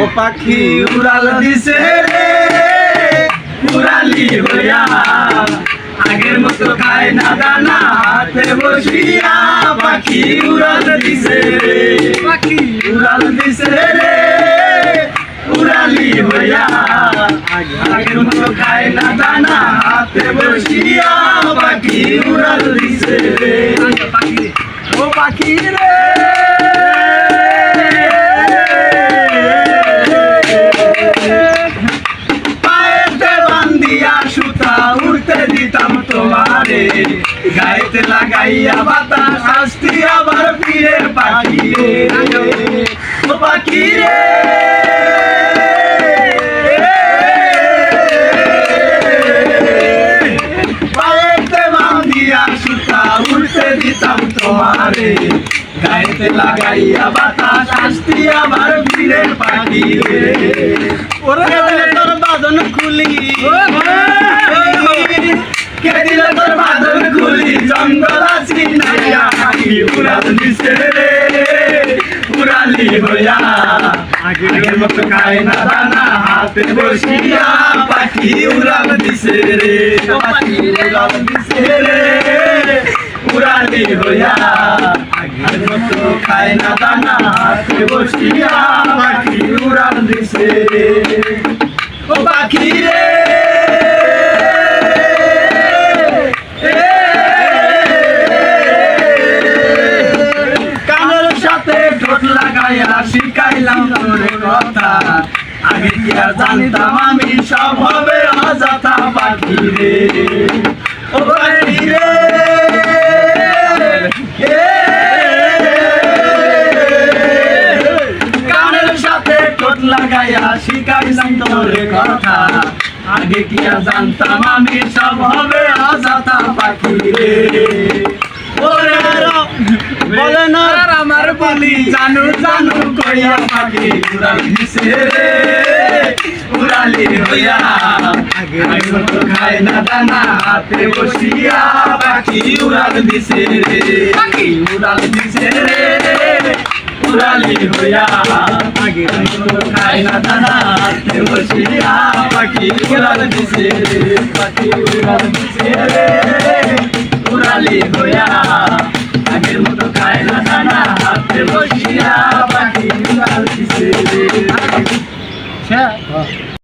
ও পাখি উড়াল দিছে রে উড়ালি হইয়া আগের মতো খায় না দানা হাতে বসিয়া পাখি উড়াল দিছে রে পাখি উড়াল দিছে রে উড়ালি হইয়া আগের মতো খায় না দানা হাতে বসিয়া পাখি উড়াল দিছে রে ও পাখি রে তোমারে গায়েতে লাগাইয়া বাতাস আসতি আবার ফিরে পাখি ও পাখি রে পায়েতে বান্ধিয়া সুতা উঠতে দিতাম তোমারে গায়েতে লাগাইয়া বাতাস আসতি আবার ফিরে পাখি রে ওরে তোর বাঁধন খুলি কে দিল তোর বাঁধন খুলি জঙ্গল আছি নাইয়া পাখি উড়াল দিছে রে উড়ালি হইয়া আগের মতো খায় না দানা হাতে বসিয়া পাখি উড়াল দিছে রে পাখি উড়াল দিছে রে উড়ালি হইয়া আগের মতো খায় না দানা হাতে বসিয়া পাখি উড়াল দিছে রে ও পাখি রে শিখাইলাম তোর কথা আগে কি আর জানতাম আমি সব হবে অযথা পাখি রে ও পাখি রে কানের সাথে ঠোঁট লাগাইয়া শিখাইলাম তোর কথা আগে কি আর জানতাম আমি সব হবে অযথা পাখি রে বলে না আমার বলি জানু জানু কইয়া পাখি উড়াল দিছে রে উড়ালি হইয়া আগের মতো খায় না দানা হাতে বসিয়া পাখি উড়াল দিছে রে পাখি উড়াল দিছে রে উড়ালি হইয়া আগের মতো খায় না দানা হাতে বসিয়া পাখি উড়াল দিছে রে পাখি উড়াল দিছে রে উড়ালি হইয়া আগের মতো খায় না দানা হাতে বসিয়া পাখি উড়াল দিছে রে